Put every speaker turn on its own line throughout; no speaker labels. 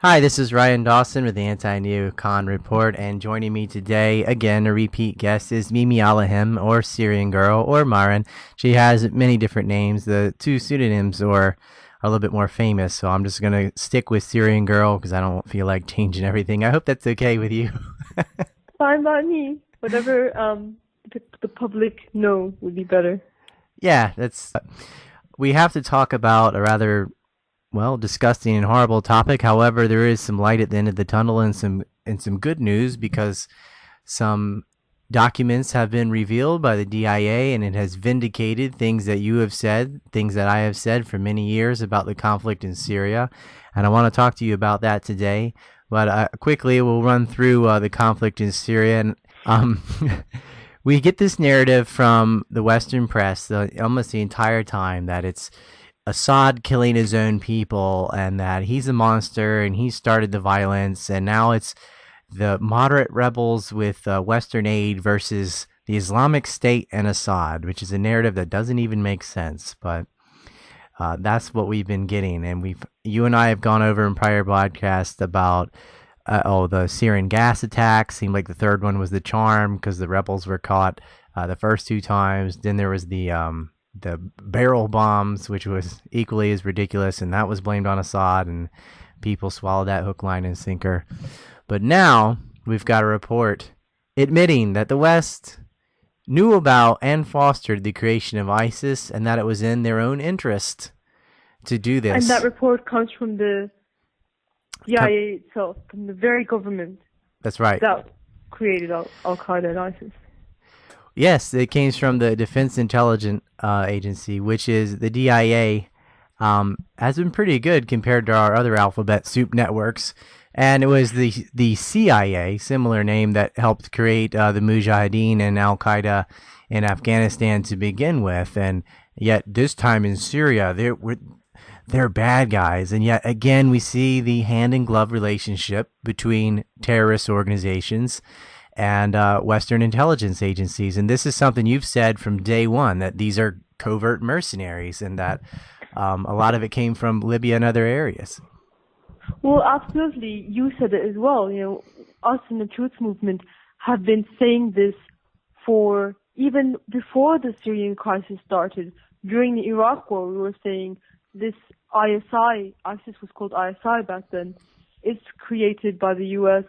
Hi, this is Ryan Dawson with the Anti-Neocon Report, and joining me today, again, a repeat guest is Mimi Alahim, or Syrian Girl, or Marin. She has many different names. The two pseudonyms are a little bit more famous, so I'm just going to stick with Syrian Girl because I don't feel like changing everything. I hope that's okay with you.
Fine by me. Whatever the public know would be better.
Yeah, we have to talk about a rather disgusting and horrible topic. However, there is some light at the end of the tunnel and some good news because some documents have been revealed by the DIA and it has vindicated things that you have said, things that I have said for many years about the conflict in Syria. And I want to talk to you about that today. But quickly, we'll run through the conflict in Syria. And we get this narrative from the Western press almost the entire time that it's Assad killing his own people and that he's a monster and he started the violence, and now it's the moderate rebels with Western aid versus the Islamic State and Assad, which is a narrative that doesn't even make sense. But that's what we've been getting, and you and I have gone over in prior podcasts about the Syrian gas attacks. Seemed like the third one was the charm because the rebels were caught the first two times. Then there was the barrel bombs, which was equally as ridiculous, and that was blamed on Assad, and people swallowed that hook, line, and sinker. But now we've got a report admitting that the West knew about and fostered the creation of ISIS and that it was in their own interest to do this.
And that report comes from the CIA itself, from the very government.
That's right.
That created Al-Qaeda and ISIS.
Yes, it came from the Defense Intelligence Agency, which is the DIA. Has been pretty good compared to our other alphabet soup networks. And it was the CIA, similar name, that helped create the Mujahideen and Al-Qaeda in Afghanistan to begin with. And yet this time in Syria, they're bad guys. And yet again, we see the hand-in-glove relationship between terrorist organizations and Western intelligence agencies. And this is something you've said from day one, that these are covert mercenaries and that a lot of it came from Libya and other areas.
Well, absolutely. You said it as well. Us in the Truth Movement have been saying this for even before the Syrian crisis started. During the Iraq War, we were saying this ISIS was called ISI back then, it's created by the U.S.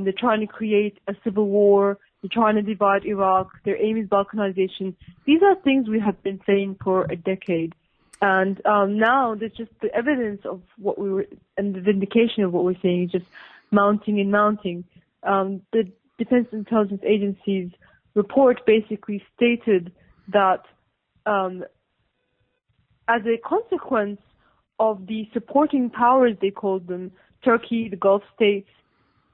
They're trying to create a civil war. They're trying to divide Iraq. Their aim is balkanization. These are things we have been saying for a decade. And now there's just the evidence of what we were, and the vindication of what we're saying is just mounting and mounting. The Defense Intelligence Agency's report basically stated that as a consequence of the supporting powers, they called them, Turkey, the Gulf states,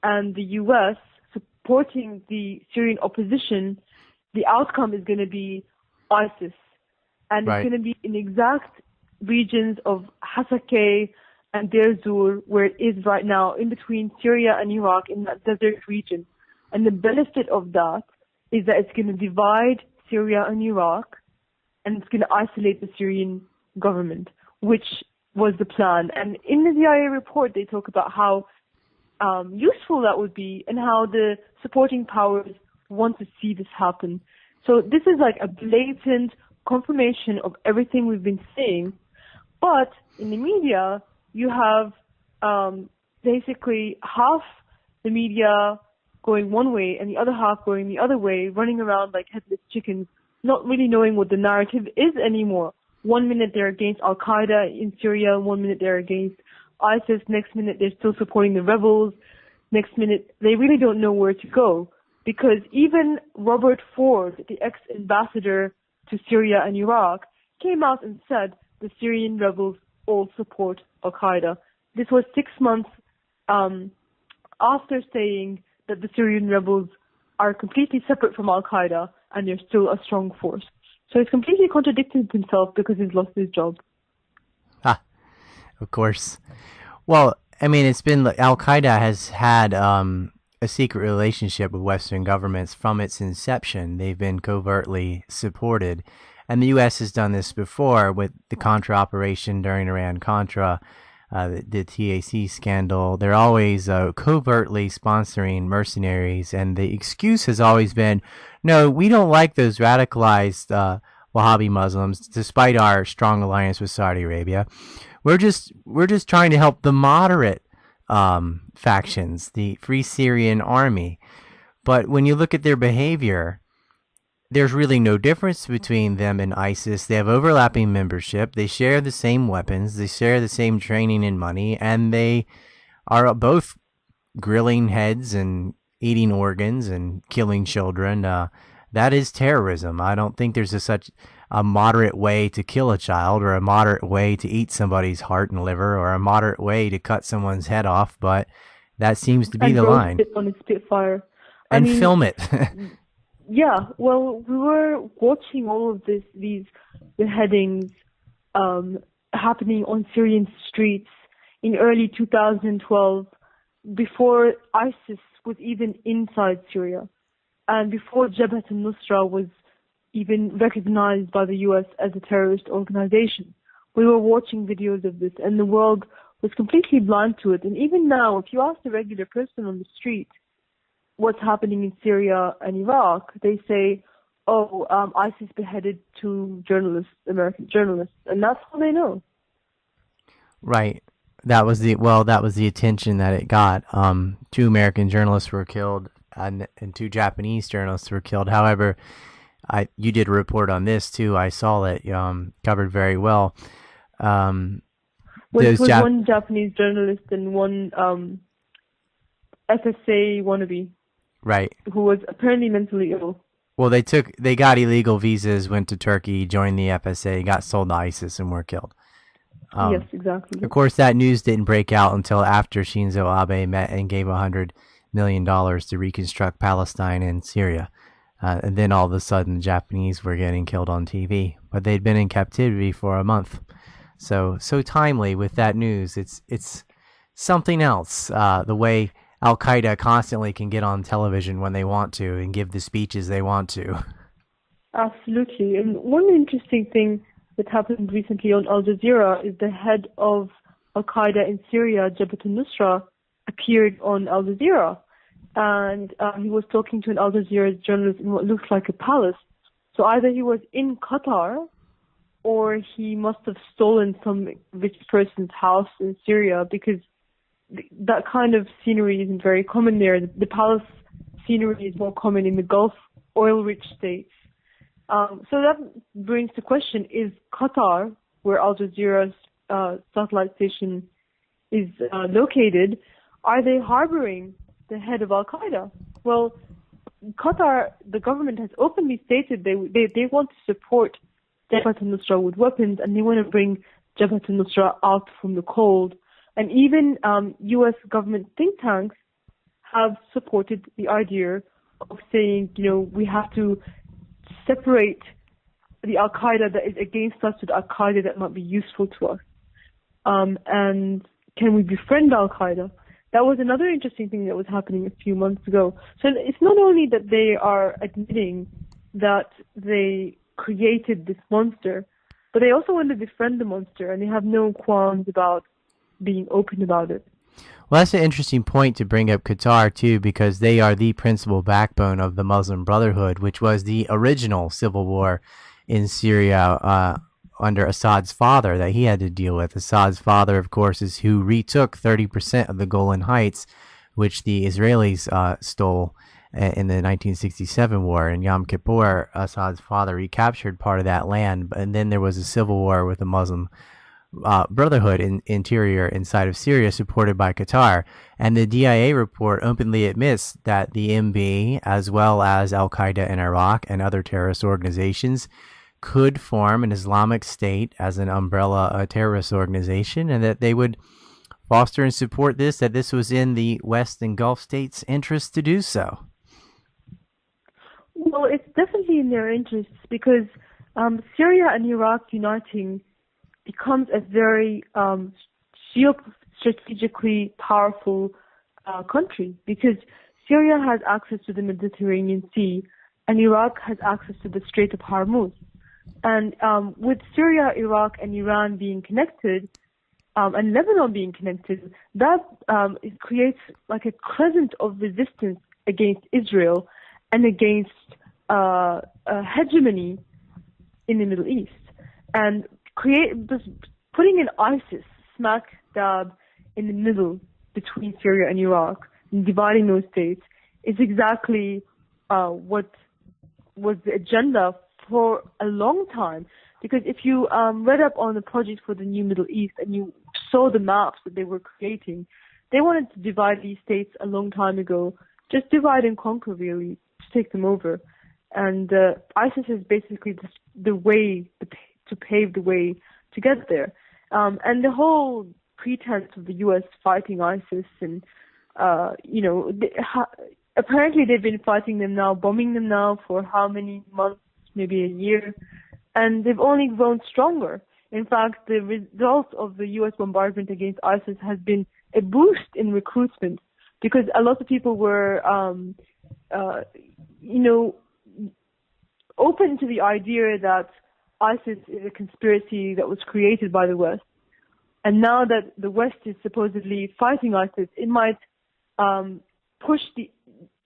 and the U.S. supporting the Syrian opposition, the outcome is going to be ISIS. And
Right.
It's going to be in exact regions of Hasakeh and Deir Zur, where it is right now, in between Syria and Iraq, in that desert region. And the benefit of that is that it's going to divide Syria and Iraq, and it's going to isolate the Syrian government, which was the plan. And in the DIA report, they talk about how useful that would be and how the supporting powers want to see this happen. So this is like a blatant confirmation of everything we've been saying. But in the media, you have basically half the media going one way and the other half going the other way, running around like headless chickens, not really knowing what the narrative is anymore. 1 minute they're against Al-Qaeda in Syria, 1 minute they're against ISIS, next minute they're still supporting the rebels, next minute they really don't know where to go. Because even Robert Ford, the ex-ambassador to Syria and Iraq, came out and said the Syrian rebels all support Al-Qaeda. This was 6 months after saying that the Syrian rebels are completely separate from Al-Qaeda and they're still a strong force. So he's completely contradicted himself because he's lost his job.
Of course. Well, I mean, it's been Al-Qaeda has had a secret relationship with Western governments from its inception. They've been covertly supported. And the U.S. has done this before with the Contra operation during Iran-Contra. the TAC scandal. They're always covertly sponsoring mercenaries, and the excuse has always been, no, we don't like those radicalized Wahhabi Muslims, despite our strong alliance with Saudi Arabia. We're just trying to help the moderate factions, the Free Syrian Army. But when you look at their behavior, there's really no difference between them and ISIS. They have overlapping membership. They share the same weapons. They share the same training and money. And they are both grilling heads and eating organs and killing children. That is terrorism. I don't think there's such a moderate way to kill a child, or a moderate way to eat somebody's heart and liver, or a moderate way to cut someone's head off. But that seems to be the line.
On a Spitfire.
And film it.
Yeah, well, we were watching all of these beheadings happening on Syrian streets in early 2012, before ISIS was even inside Syria, and before Jabhat al-Nusra was even recognized by the U.S. as a terrorist organization. We were watching videos of this, and the world was completely blind to it. And even now, if you ask a regular person on the street what's happening in Syria and Iraq, they say, oh, ISIS beheaded two journalists, American journalists, and that's all they know.
Right. That was the attention that it got. Two American journalists were killed, and two Japanese journalists were killed. However, you did a report on this too. I saw it covered very well.
One Japanese journalist and one FSA wannabe.
Right.
Who was apparently mentally ill.
Well, they got illegal visas, went to Turkey, joined the FSA, got sold to ISIS, and were killed.
Yes, exactly.
Of course, that news didn't break out until after Shinzo Abe met and gave $100 million to reconstruct Palestine and Syria. And then all of a sudden, the Japanese were getting killed on TV. But they'd been in captivity for a month. So timely with that news. It's something else, the way Al-Qaeda constantly can get on television when they want to and give the speeches they want to.
Absolutely. And one interesting thing that happened recently on Al Jazeera is the head of Al-Qaeda in Syria, Jabhat al-Nusra, appeared on Al Jazeera. And he was talking to an Al Jazeera journalist in what looks like a palace. So either he was in Qatar, or he must have stolen some rich person's house in Syria, because that kind of scenery isn't very common there. The palace scenery is more common in the Gulf oil-rich states. So that brings the question, is Qatar, where Al Jazeera's satellite station is located, are they harboring the head of Al-Qaeda? Well, Qatar, the government has openly stated they want to support Jabhat al-Nusra with weapons, and they want to bring Jabhat al-Nusra out from the cold. And even U.S. government think tanks have supported the idea of saying, we have to separate the Al-Qaeda that is against us to the Al-Qaeda that might be useful to us. And can we befriend Al-Qaeda? That was another interesting thing that was happening a few months ago. So it's not only that they are admitting that they created this monster, but they also want to befriend the monster, and they have no qualms about being open about it.
Well, that's an interesting point to bring up Qatar, too, because they are the principal backbone of the Muslim Brotherhood, which was the original civil war in Syria under Assad's father that he had to deal with. Assad's father, of course, is who retook 30% of the Golan Heights, which the Israelis stole in the 1967 war. In Yom Kippur, Assad's father recaptured part of that land, and then there was a civil war with the Muslim Brotherhood in interior inside of Syria, supported by Qatar. And the DIA report openly admits that the MB, as well as Al-Qaeda in Iraq and other terrorist organizations, could form an Islamic State as an umbrella terrorist organization, and that they would foster and support this, that this was in the West and Gulf states' interest to do so.
Well, it's definitely in their interests, because Syria and Iraq uniting becomes a very strategically powerful country, because Syria has access to the Mediterranean Sea and Iraq has access to the Strait of Hormuz. And with Syria, Iraq, and Iran being connected, and Lebanon being connected, that it creates like a crescent of resistance against Israel and against a hegemony in the Middle East, and just putting in ISIS smack dab in the middle between Syria and Iraq and dividing those states is exactly what was the agenda for a long time. Because if you read up on the project for the new Middle East and you saw the maps that they were creating, they wanted to divide these states a long time ago. Just divide and conquer, really, to take them over. And ISIS is basically the way to pave the way to get there. And the whole pretense of the U.S. fighting ISIS and, apparently they've been fighting them now, bombing them now for how many months, maybe a year. And they've only grown stronger. In fact, the result of the U.S. bombardment against ISIS has been a boost in recruitment because a lot of people were, open to the idea that ISIS is a conspiracy that was created by the West. And now that the West is supposedly fighting ISIS, it might push the,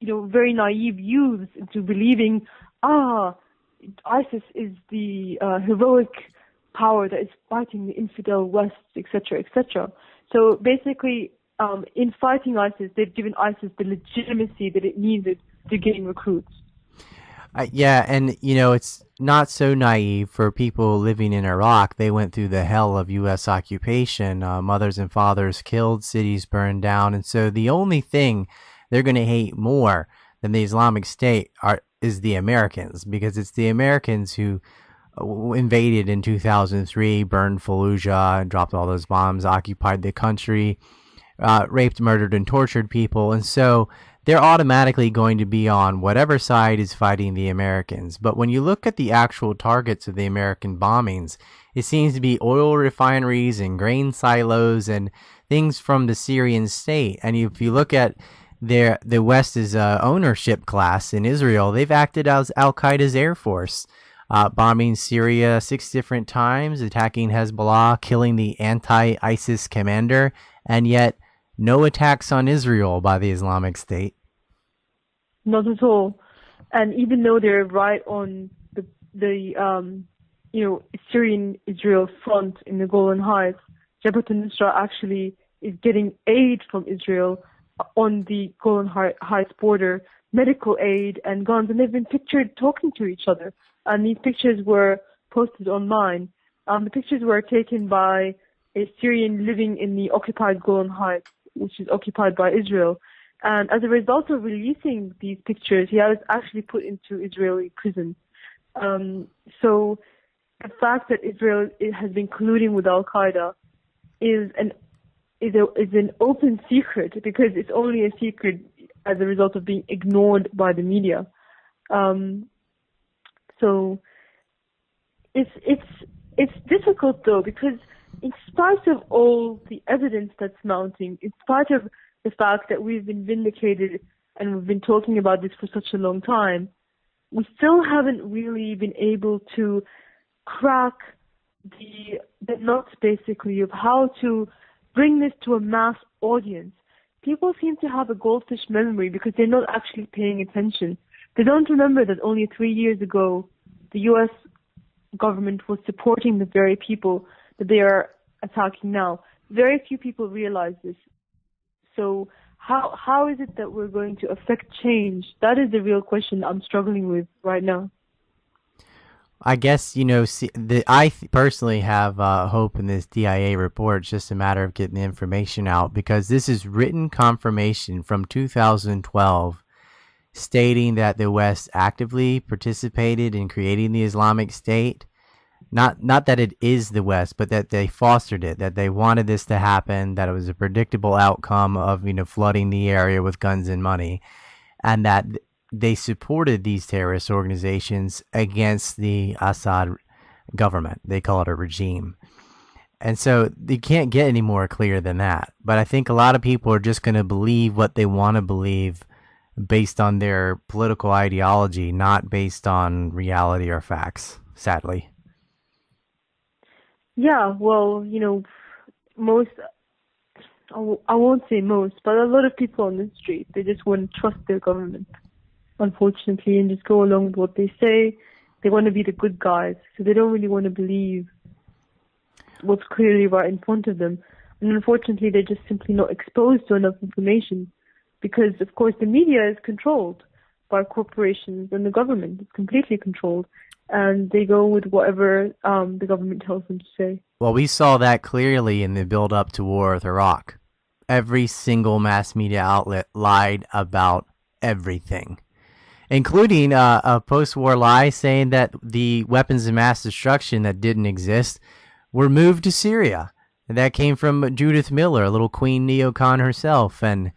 very naive youths into believing, ISIS is the heroic power that is fighting the infidel West, etc., etc. So basically, in fighting ISIS, they've given ISIS the legitimacy that it needed to gain recruits.
Yeah, and it's not so naive for people living in Iraq. They went through the hell of U.S. occupation, mothers and fathers killed, cities burned down, and so the only thing they're going to hate more than the Islamic State is the Americans, because it's the Americans who invaded in 2003, burned Fallujah, dropped all those bombs, occupied the country, raped, murdered, and tortured people, and so they're automatically going to be on whatever side is fighting the Americans. But when you look at the actual targets of the American bombings, it seems to be oil refineries and grain silos and things from the Syrian state. And if you look at the West's ownership class in Israel, they've acted as Al-Qaeda's air force, bombing Syria 6 different times, attacking Hezbollah, killing the anti-ISIS commander, and yet no attacks on Israel by the Islamic State.
Not at all. And even though they're right on the Syrian-Israel front in the Golan Heights, Jabhat al-Nusra actually is getting aid from Israel on the Golan Heights border, medical aid and guns, and they've been pictured talking to each other. And these pictures were posted online. The pictures were taken by a Syrian living in the occupied Golan Heights, which is occupied by Israel. And as a result of releasing these pictures, he was actually put into Israeli prison. So the fact that Israel has been colluding with Al-Qaeda is an open secret, because it's only a secret as a result of being ignored by the media. So it's difficult though, because in spite of all the evidence that's mounting, in spite of the fact that we've been vindicated and we've been talking about this for such a long time, we still haven't really been able to crack the nuts, basically, of how to bring this to a mass audience. People seem to have a goldfish memory because they're not actually paying attention. They don't remember that only 3 years ago, the U.S. government was supporting the very people that they are attacking now. Very few people realize this. So how is it that we're going to affect change? That is the real question I'm struggling with right now.
I guess, I personally have hope in this DIA report. It's just a matter of getting the information out, because this is written confirmation from 2012 stating that the West actively participated in creating the Islamic State. Not that it is the West, but that they fostered it, that they wanted this to happen, that it was a predictable outcome of, flooding the area with guns and money, and that they supported these terrorist organizations against the Assad government. They call it a regime. And so you can't get any more clear than that. But I think a lot of people are just going to believe what they want to believe based on their political ideology, not based on reality or facts, sadly.
Yeah, well, most, I won't say most, but a lot of people on the street, they just wouldn't trust their government, unfortunately, and just go along with what they say. They want to be the good guys, so they don't really want to believe what's clearly right in front of them. And unfortunately, they're just simply not exposed to enough information because, of course, the media is controlled by corporations and the government is completely controlled. And they go with whatever the government tells them to say.
Well, we saw that clearly in the build-up to war with Iraq. Every single mass media outlet lied about everything, including a post-war lie saying that the weapons of mass destruction that didn't exist were moved to Syria. And that came from Judith Miller, a little queen neocon herself, and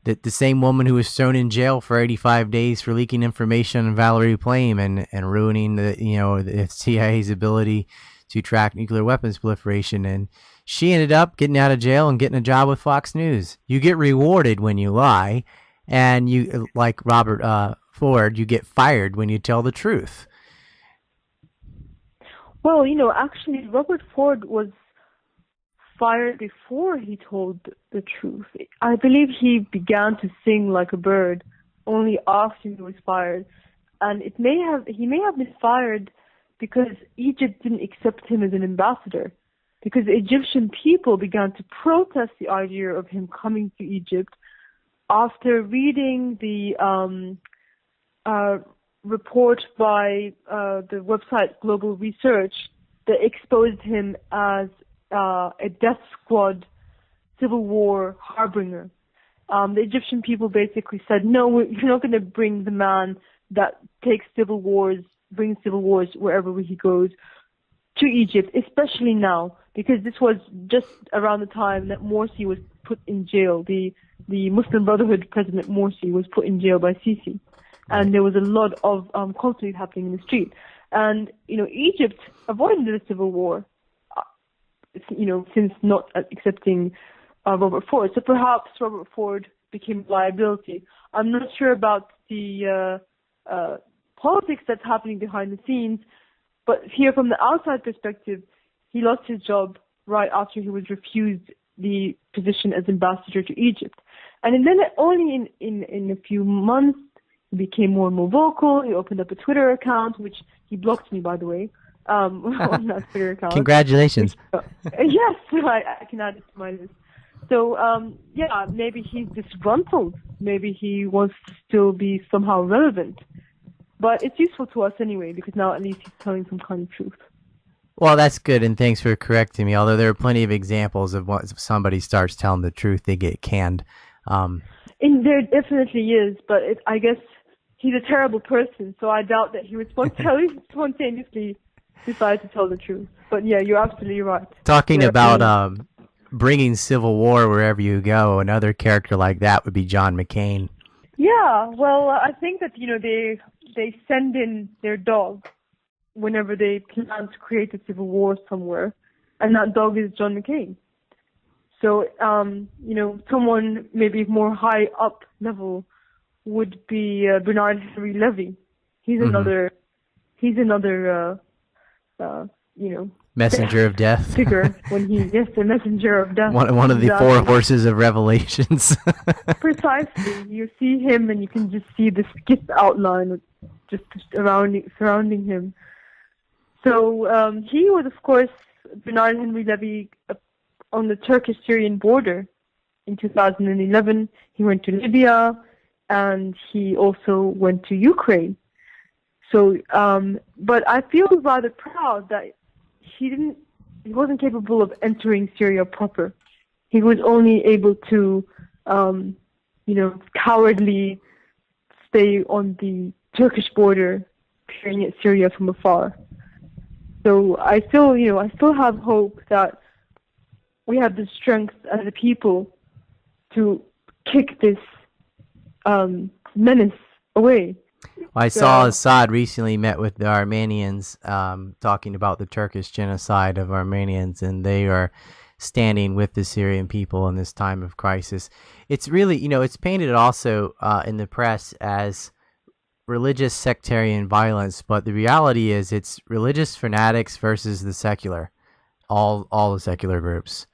the same woman who was thrown in jail for 85 days for leaking information on Valerie Plame and ruining the CIA's ability to track nuclear weapons proliferation. And she ended up getting out of jail and getting a job with Fox News. You get rewarded when you lie, and you, like Robert Ford, you get fired when you tell the truth.
Well, actually, Robert Ford was fired before he told the truth. I believe he began to sing like a bird only after he was fired, and he may have been fired because Egypt didn't accept him as an ambassador, because the Egyptian people began to protest the idea of him coming to Egypt after reading the report by the website Global Research that exposed him as a death squad civil war harbinger. The Egyptian people basically said, no, you're not going to bring the man that brings civil wars wherever he goes to Egypt, especially now, because this was just around the time that Morsi was put in jail. The Muslim Brotherhood President Morsi was put in jail by Sisi, and there was a lot of conflict happening in the street. And, Egypt avoided the civil war, since not accepting Robert Ford. So perhaps Robert Ford became a liability. I'm not sure about the politics that's happening behind the scenes, but here from the outside perspective, he lost his job right after he was refused the position as ambassador to Egypt. And then only in a few months, he became more and more vocal. He opened up a Twitter account, which he blocked me, by the way. On that Twitter account.
Congratulations.
Yes, I can add it to my list. So, maybe he's disgruntled. Maybe he wants to still be somehow relevant. But it's useful to us anyway, because now at least he's telling some kind of truth.
Well, that's good, and thanks for correcting me. Although there are plenty of examples of when somebody starts telling the truth, they get canned.
There definitely is, but I guess he's a terrible person, so I doubt that he would spontaneously decide to tell the truth. But yeah, you're absolutely right.
Talking about bringing civil war wherever you go, another character like that would be John McCain.
Yeah, well, I think that they send in their dog whenever they plan to create a civil war somewhere, and that dog is John McCain. So someone maybe more high up level would be Bernard Henry Levy. He's another
messenger of death
figure the messenger of death.
One of the four horses of Revelations.
Precisely. You see him and you can just see the skip outline just surrounding him. So he was, of course, Bernard Henry Levy on the Turkish-Syrian border in 2011. He went to Libya and he also went to Ukraine. So, but I feel rather proud that he wasn't capable of entering Syria proper. He was only able to, cowardly stay on the Turkish border, peering at Syria from afar. So I still have hope that we have the strength as a people to kick this menace away.
Well, I saw Assad recently met with the Armenians, talking about the Turkish genocide of Armenians, and they are standing with the Syrian people in this time of crisis. It's really, it's painted also in the press as religious sectarian violence, but the reality is it's religious fanatics versus the secular, all the secular groups.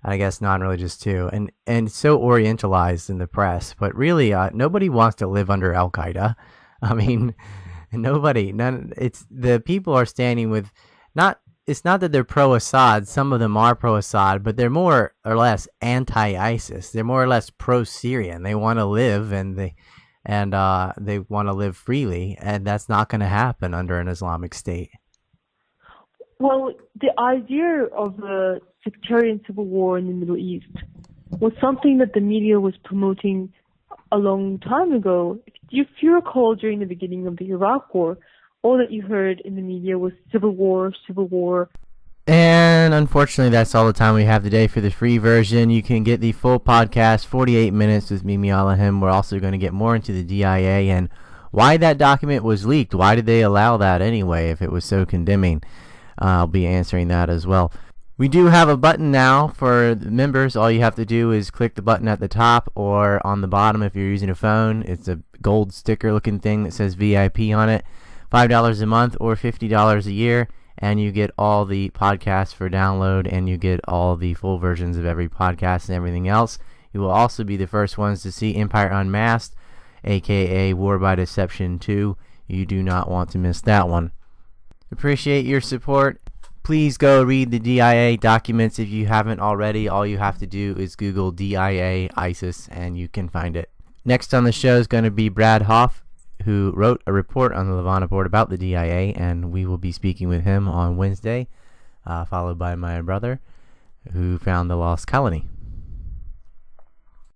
I guess non-religious too, and so orientalized in the press. But really, nobody wants to live under Al Qaeda. I mean, It's the people are standing with not. It's not that they're pro-Assad. Some of them are pro-Assad, but they're more or less anti-ISIS. They're more or less pro-Syrian. They want to live they want to live freely, and that's not going to happen under an Islamic state.
Well, the idea of a sectarian civil war in the Middle East was something that the media was promoting a long time ago. If you recall, during the beginning of the Iraq War, all that you heard in the media was civil war, civil war.
And unfortunately, that's all the time we have today for the free version. You can get the full podcast, 48 minutes with Mimi Alahim. We're also going to get more into the DIA and why that document was leaked. Why did they allow that anyway if it was so condemning? I'll be answering that as well. We do have a button now for the members. All you have to do is click the button at the top or on the bottom if you're using a phone. It's a gold sticker looking thing that says VIP on it. $5 a month or $50 a year, and you get all the podcasts for download, and you get all the full versions of every podcast and everything else. You will also be the first ones to see Empire Unmasked, aka War by Deception 2. You do not want to miss that one. Appreciate your support. Please go read the DIA documents if you haven't already. All you have to do is Google DIA ISIS and you can find it. Next on the show is going to be Brad Hoff, who wrote a report on the Levant report about the DIA, and we will be speaking with him on Wednesday, followed by my brother, who found the lost colony.